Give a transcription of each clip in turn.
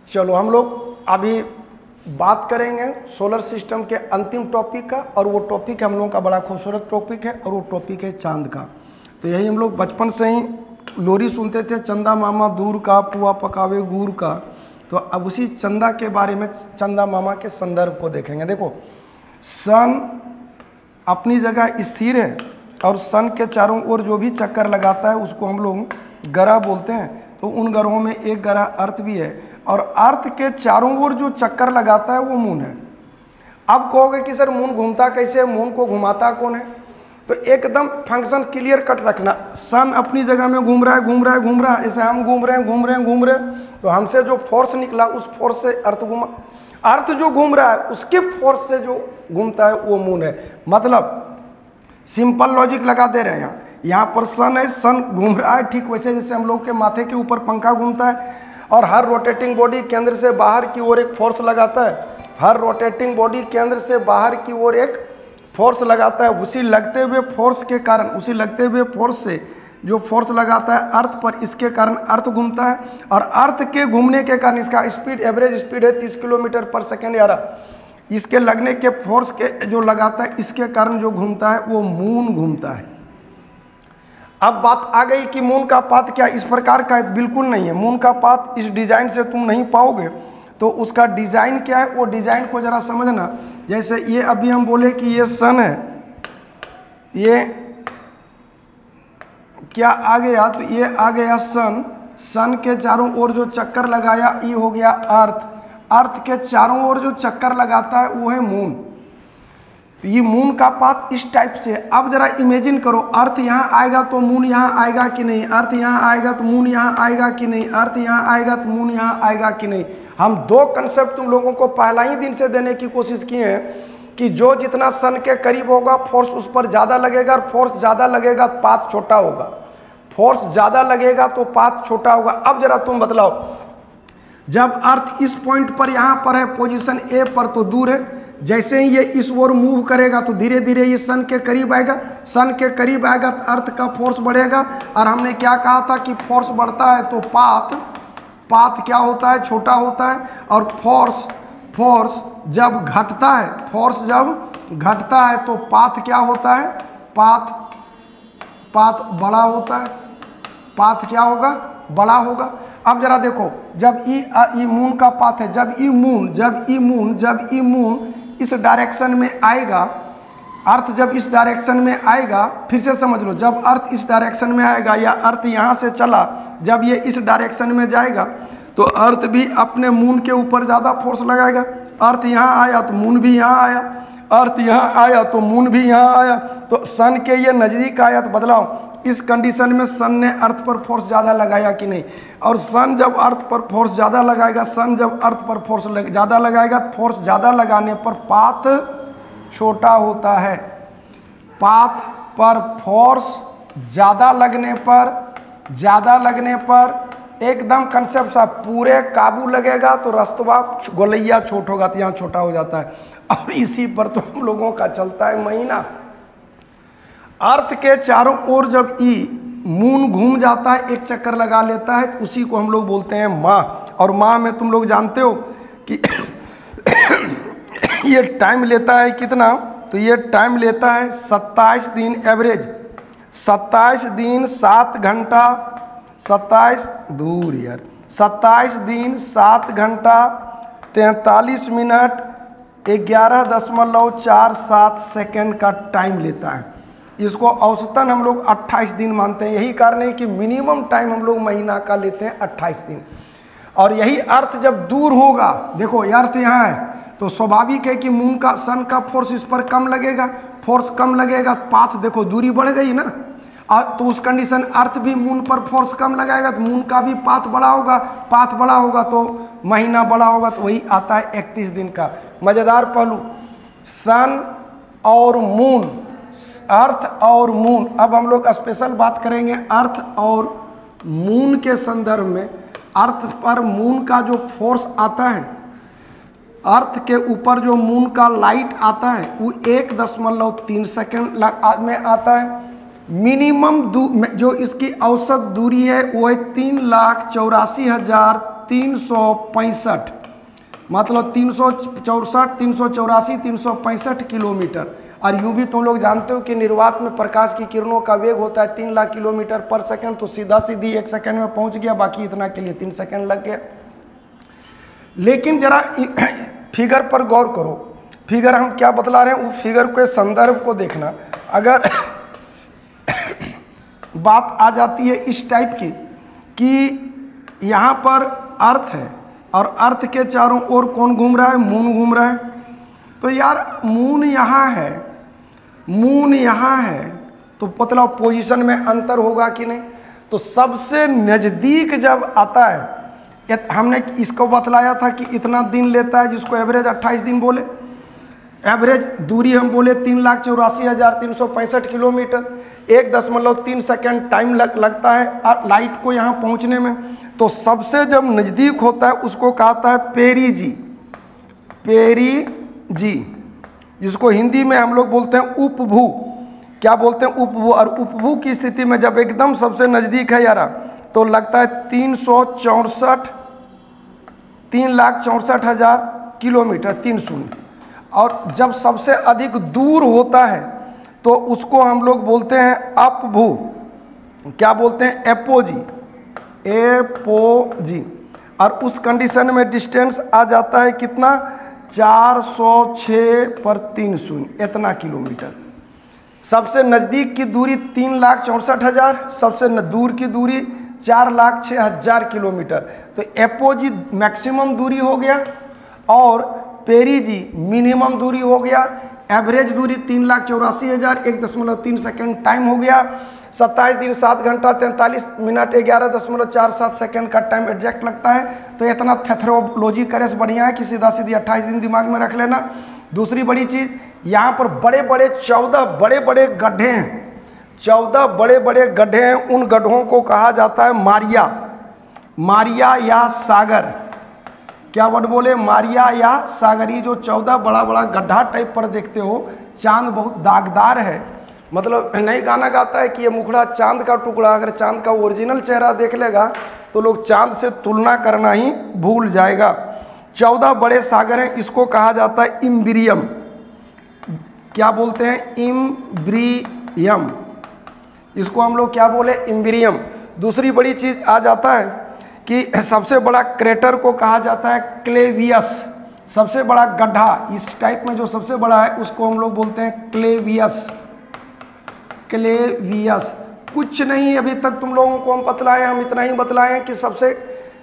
चलो हम लोग अभी बात करेंगे सोलर सिस्टम के अंतिम टॉपिक का, और वो टॉपिक हम लोगों का बड़ा खूबसूरत टॉपिक है, और वो टॉपिक है चांद का। तो यही हम लोग बचपन से ही लोरी सुनते थे, चंदा मामा दूर का पुआ पकावे गुड़ का। तो अब उसी चंदा के बारे में, चंदा मामा के संदर्भ को देखेंगे। देखो, सन अपनी जगह स्थिर है, और सन के चारों ओर जो भी चक्कर लगाता है उसको हम लोग ग्रह बोलते हैं। तो उन ग्रहों में एक ग्रह अर्थ भी है, और अर्थ के चारों ओर जो चक्कर लगाता है वो मून है। अब कहोगे कि सर मून घूमता कैसे है, मून को घुमाता कौन है? तो एकदम फंक्शन क्लियर कट रखना। सन अपनी जगह में घूम रहा है, जैसे हम घूम रहे हैं, तो हमसे जो फोर्स निकला उस फोर्स से अर्थ घूमा। अर्थ जो घूम रहा है उसके फोर्स से जो घूमता है वो मून है। मतलब सिंपल लॉजिक लगा दे रहे हैं। यहाँ पर सन है, सन घूम रहा है, ठीक वैसे जैसे हम लोग के माथे के ऊपर पंखा घूमता है, और हर रोटेटिंग बॉडी केंद्र से बाहर की ओर एक फोर्स लगाता है। हर रोटेटिंग बॉडी केंद्र से बाहर की ओर एक फोर्स लगाता है। उसी लगते हुए फोर्स के कारण, उसी लगते हुए फोर्स से जो फोर्स लगाता है अर्थ पर, इसके कारण अर्थ घूमता है। और अर्थ के घूमने के कारण इसका स्पीड, एवरेज स्पीड है 30 किलोमीटर पर सेकेंड। यार इसके लगने के फोर्स के जो लगाता है, इसके कारण जो घूमता है वो मून घूमता है। अब बात आ गई कि मून का पाथ क्या इस प्रकार का है? बिल्कुल नहीं है। मून का पाथ इस डिजाइन से तुम नहीं पाओगे। तो उसका डिजाइन क्या है, वो डिजाइन को जरा समझना। जैसे ये अभी हम बोले कि ये सन है, ये क्या आ गया? तो ये आ गया सन। सन के चारों ओर जो चक्कर लगाया ये हो गया अर्थ। अर्थ के चारों ओर जो चक्कर लगाता है वो है मून। तो ये मून का पाथ इस टाइप से। अब जरा इमेजिन करो, अर्थ यहाँ आएगा तो मून यहाँ आएगा कि नहीं? अर्थ यहाँ आएगा तो मून यहाँ आएगा कि नहीं? अर्थ यहाँ आएगा तो मून यहाँ आएगा कि नहीं? हम दो कंसेप्ट तुम लोगों को पहला ही दिन से देने की कोशिश की है कि जो जितना सन के करीब होगा फोर्स उस पर ज़्यादा लगेगा, और फोर्स ज़्यादा लगेगा तो पाथ छोटा होगा। फोर्स ज़्यादा लगेगा तो पाथ छोटा होगा। अब जरा तुम बतलाओ, जब अर्थ इस पॉइंट पर यहाँ पर है, पोजीशन ए पर, तो दूर है। जैसे ही ये इस ओर मूव करेगा तो धीरे धीरे ये सन के करीब आएगा। सन के करीब आएगा तो अर्थ का फोर्स बढ़ेगा। और हमने क्या कहा था कि फोर्स बढ़ता है तो पाथ क्या होता है? छोटा होता है। और फोर्स जब घटता है, फोर्स जब घटता है तो पाथ क्या होता है? पाथ बड़ा होता है। पाथ क्या होगा? बड़ा होगा। अब जरा देखो, जब ई मून का पाथ है, जब ई मून इस डायरेक्शन में आएगा, अर्थ जब इस डायरेक्शन में आएगा, फिर से समझ लो, जब अर्थ इस डायरेक्शन में आएगा या अर्थ यहाँ से चला, जब ये इस डायरेक्शन में जाएगा तो अर्थ भी अपने मून के ऊपर ज़्यादा फोर्स लगाएगा। अर्थ यहाँ आया तो मून भी यहाँ आया, अर्थ यहाँ आया तो मून भी यहाँ आया। तो सन के ये नज़दीक आया। तो बदलाव, इस कंडीशन में सन ने अर्थ पर फोर्स ज़्यादा लगाया कि नहीं? और सन जब अर्थ पर फोर्स ज़्यादा लगाएगा, सन जब अर्थ पर फोर्स ज़्यादा लगाएगा, फोर्स ज़्यादा लगाने पर पाथ छोटा होता है। पाथ पर फोर्स ज़्यादा लगने पर एकदम कंसेप्ट सा, पूरे काबू लगेगा तो रस्तवा गोलैया छोट होगा, तो यहाँ छोटा हो जाता है। और इसी पर तो हम लोगों का चलता है महीना। अर्थ के चारों ओर जब मून घूम जाता है, एक चक्कर लगा लेता है, तो उसी को हम लोग बोलते हैं माह। और माह में तुम लोग जानते हो कि ये टाइम लेता है कितना? तो ये टाइम लेता है 27 दिन एवरेज। 27 दिन 7 घंटा, 27 दिन 7 घंटा 43 मिनट 11.47 सेकेंड का टाइम लेता है। इसको औसतन हम लोग 28 दिन मानते हैं। यही कारण है कि मिनिमम टाइम हम लोग महीना का लेते हैं 28 दिन। और यही अर्थ जब दूर होगा, देखो ये अर्थ यहाँ है, तो स्वाभाविक है कि मून का, सन का फोर्स इस पर कम लगेगा। फोर्स कम लगेगा, पाथ देखो दूरी बढ़ गई ना। तो उस कंडीशन अर्थ भी मून पर फोर्स कम लगाएगा तो मून का भी पाथ बड़ा होगा। पाथ बड़ा होगा तो महीना बड़ा होगा, तो वही आता है 31 दिन का। मज़ेदार पहलू, सन और मून, अर्थ और मून। अब हम लोग स्पेशल बात करेंगे अर्थ और मून के संदर्भ में। अर्थ पर मून का जो फोर्स आता है, अर्थ के ऊपर जो मून का लाइट आता है वो 1.3 सेकेंड में आता है। मिनिमम जो इसकी औसत दूरी है वो है 3,84,000 365, मतलब 364, 384, 365 किलोमीटर। और यूँ भी तुम लोग जानते हो कि निर्वात में प्रकाश की किरणों का वेग होता है 3 लाख किलोमीटर पर सेकंड, तो सीधा सीधी 1 सेकंड में पहुंच गया, बाकी इतना के लिए 3 सेकंड लग गया। लेकिन जरा फिगर पर गौर करो, फिगर हम क्या बतला रहे हैं, वो फिगर के संदर्भ को देखना। अगर बात आ जाती है इस टाइप की कि यहाँ पर अर्थ है और अर्थ के चारों ओर कौन घूम रहा है, मून घूम रहा है, तो यार मून यहाँ है, मून यहाँ है, तो मतलब पोजीशन में अंतर होगा कि नहीं। तो सबसे नज़दीक जब आता है, हमने इसको बतलाया था कि इतना दिन लेता है, जिसको एवरेज 28 दिन बोले, एवरेज दूरी हम बोले 3,84,365 किलोमीटर, 1.3 सेकेंड टाइम लगता है लाइट को यहाँ पहुँचने में। तो सबसे जब नज़दीक होता है उसको कहता है पेरीजी, पेरीजी, जिसको हिंदी में हम लोग बोलते हैं उपभू। क्या बोलते हैं? उपभू। और उपभू की स्थिति में जब एकदम सबसे नज़दीक है यारा, तो लगता है 3,64,000 किलोमीटर, 30। और जब सबसे अधिक दूर होता है तो उसको हम लोग बोलते हैं अपभू। क्या बोलते हैं? Apogee, apogee. और उस कंडीशन में डिस्टेंस आ जाता है कितना? 406/30, इतना किलोमीटर। सबसे नज़दीक की दूरी 3,64,000, सबसे दूर की दूरी 4,06,000 किलोमीटर। तो एपोजी मैक्सिमम दूरी हो गया और पेरीजी मिनिमम दूरी हो गया। एवरेज दूरी 3,84,000, 1.3 सेकेंड टाइम हो गया। 27 दिन 7 घंटा 43 मिनट 11.47 सेकेंड का टाइम एग्जैक्ट लगता है। तो इतना थेथरोलॉजी करे से बढ़िया है कि सीधा सीधी 28 दिन दिमाग में रख लेना। दूसरी बड़ी चीज़, यहाँ पर बड़े बड़े 14 बड़े बड़े गड्ढे हैं, 14 बड़े बड़े गड्ढे हैं। उन गड्ढों को कहा जाता है मारिया, मारिया या सागर। क्या वर्ड बोले? मारिया या सागर। ये जो 14 बड़ा बड़ा गड्ढा टाइप पर देखते हो, चांद बहुत दागदार है, मतलब नई गाना गाता है कि ये मुखड़ा चांद का टुकड़ा। अगर चांद का ओरिजिनल चेहरा देख लेगा तो लोग चांद से तुलना करना ही भूल जाएगा। 14 बड़े सागर हैं, इसको कहा जाता है इम्ब्रियम। क्या बोलते हैं? इम्ब्रियम। इसको हम लोग क्या बोले? इम्ब्रियम। दूसरी बड़ी चीज़ आ जाता है कि सबसे बड़ा क्रेटर को कहा जाता है क्लेवियस। सबसे बड़ा गड्ढा इस टाइप में जो सबसे बड़ा है उसको हम लोग बोलते हैं क्लेवियस, क्लेवियस। कुछ नहीं, अभी तक तुम लोगों को हम बतलाए, हम इतना ही बतलाए हैं कि सबसे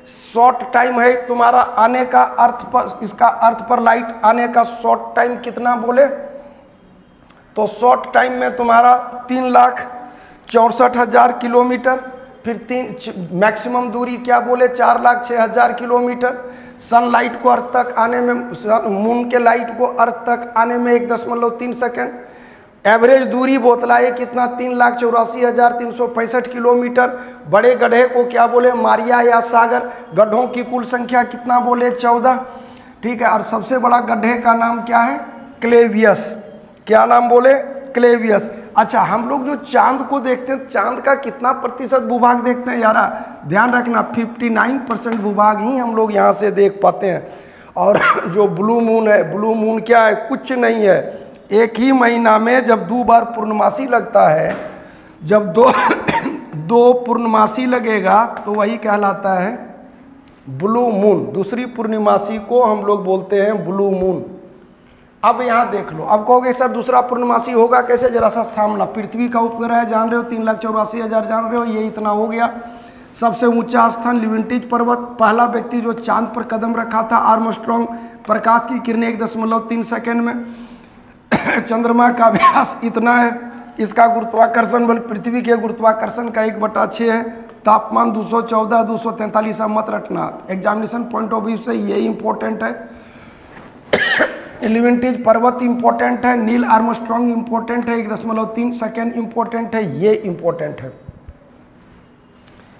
शॉर्ट टाइम है तुम्हारा आने का, अर्थ पर, इसका अर्थ पर लाइट आने का शॉर्ट टाइम कितना बोले? तो शॉर्ट टाइम में तुम्हारा 3,64,000 किलोमीटर। फिर मैक्सिमम दूरी क्या बोले? 4,06,000 किलोमीटर। सनलाइट को अर्थ तक आने में, मून के लाइट को अर्थ तक आने में 1.3 सेकेंड। एवरेज दूरी बोतलाए कितना? 3,84,365 किलोमीटर। बड़े गड्ढे को क्या बोले? मारिया या सागर। गड्ढों की कुल संख्या कितना बोले? 14। ठीक है। और सबसे बड़ा गड्ढे का नाम क्या है? क्लेवियस। क्या नाम बोले? क्लेवियस। अच्छा, हम लोग जो चांद को देखते हैं, चांद का कितना प्रतिशत भूभाग देखते हैं यारा? ध्यान रखना, 59% भूभाग ही हम लोग यहाँ से देख पाते हैं। और जो ब्लू मून है, ब्लू मून क्या है? कुछ नहीं है, एक ही महीना में जब 2 बार पूर्णमासी लगता है, जब दो पूर्णमासी लगेगा तो वही कहलाता है ब्लू मून। दूसरी पूर्णमासी को हम लोग बोलते हैं ब्लू मून। अब यहाँ देख लो, अब कहोगे सर दूसरा पूर्णमासी होगा कैसे? जरा सा थामना। पृथ्वी का उपग्रह है, जान रहे हो, 3,84,000 जान रहे हो, ये इतना हो गया। सबसे ऊंचा स्थान लिवेंटिज पर्वत। पहला व्यक्ति जो चांद पर कदम रखा था आर्मस्ट्रॉन्ग। प्रकाश की किरणें 1.3 सेकेंड में। चंद्रमा का व्यास इतना है। इसका गुरुत्वाकर्षण बल पृथ्वी के गुरुत्वाकर्षण का 1/6 है। तापमान 214, 243 मत रखना, एग्जामिनेशन पॉइंट ऑफ व्यू से ये इंपॉर्टेंट है। लिवेंटिज पर्वत इंपॉर्टेंट है। नील आर्मस्ट्रॉन्ग इंपॉर्टेंट है, 1.3 सेकेंड इंपॉर्टेंट है, ये इंपॉर्टेंट है।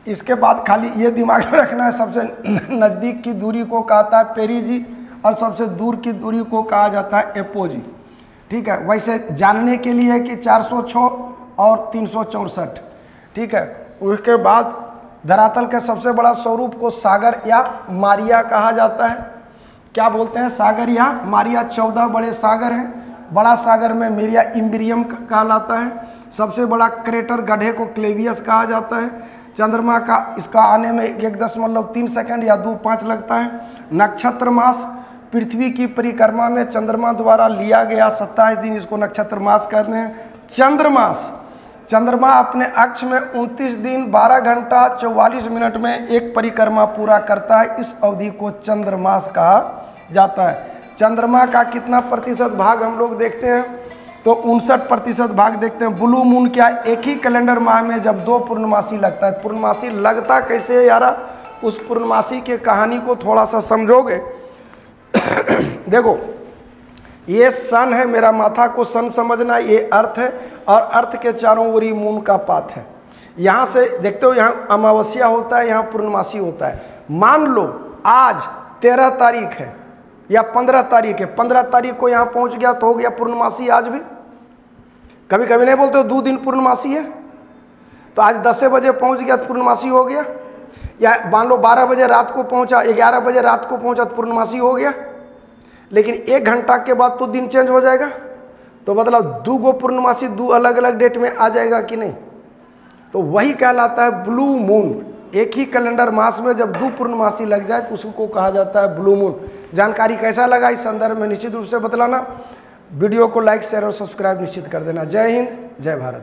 इसके बाद खाली ये दिमाग में रखना है, सबसे नज़दीक की दूरी को कहता है पेरीजी और सबसे दूर की दूरी को कहा जाता है एपोजी। ठीक है। वैसे जानने के लिए कि 406 और 364। ठीक है। उसके बाद धरातल के सबसे बड़ा स्वरूप को सागर या मारिया कहा जाता है। क्या बोलते हैं? सागर या मारिया। 14 बड़े सागर हैं। बड़ा सागर में मेरिया इम्ब्रियम कहलाता है। सबसे बड़ा क्रेटर गड्ढे को क्लेवियस कहा जाता है। चंद्रमा का इसका आने में 1.3 सेकंड या 2.5 लगता है। नक्षत्र मास पृथ्वी की परिक्रमा में चंद्रमा द्वारा लिया गया 27 दिन, इसको नक्षत्र मास कहते हैं। चंद्रमास, चंद्रमा अपने अक्ष में 29 दिन 12 घंटा 44 मिनट में एक परिक्रमा पूरा करता है। इस अवधि को चंद्रमास कहा जाता है। चंद्रमा का कितना प्रतिशत भाग हम लोग देखते हैं? तो 59% भाग देखते हैं। ब्लू मून क्या? एक ही कैलेंडर माह में जब 2 पूर्णमासी लगता है। पूर्णमासी लगता कैसे है यारा? उस पूर्णमासी के कहानी को थोड़ा सा समझोगे। देखो, ये सन है, मेरा माथा को सन समझना, ये अर्थ है और अर्थ के चारों ओर मून का पाथ है। यहाँ से देखते हो, यहाँ अमावस्या होता है, यहाँ पूर्णमासी होता है। मान लो आज 13 तारीख है या 15 तारीख है, 15 तारीख को यहाँ पहुँच गया तो हो गया पूर्णमासी। आज भी कभी कभी नहीं बोलते हो 2 दिन पूर्णमासी है, तो आज 10 बजे पहुँच गया तो पूर्णमासी हो गया। या मान लो 12 बजे रात को पहुँचा, 11 बजे रात को पहुँचा तो पूर्णमासी हो गया। लेकिन 1 घंटा के बाद तो दिन चेंज हो जाएगा, तो मतलब 2 गो पूर्णमासी 2 अलग अलग डेट में आ जाएगा कि नहीं? तो वही कहलाता है ब्लू मून। एक ही कैलेंडर मास में जब 2 पूर्णमासी लग जाए तो उसको कहा जाता है ब्लू मून। जानकारी कैसा लगा इस संदर्भ में निश्चित रूप से बतलाना। वीडियो को लाइक, शेयर और सब्सक्राइब निश्चित कर देना। जय हिंद, जय भारत।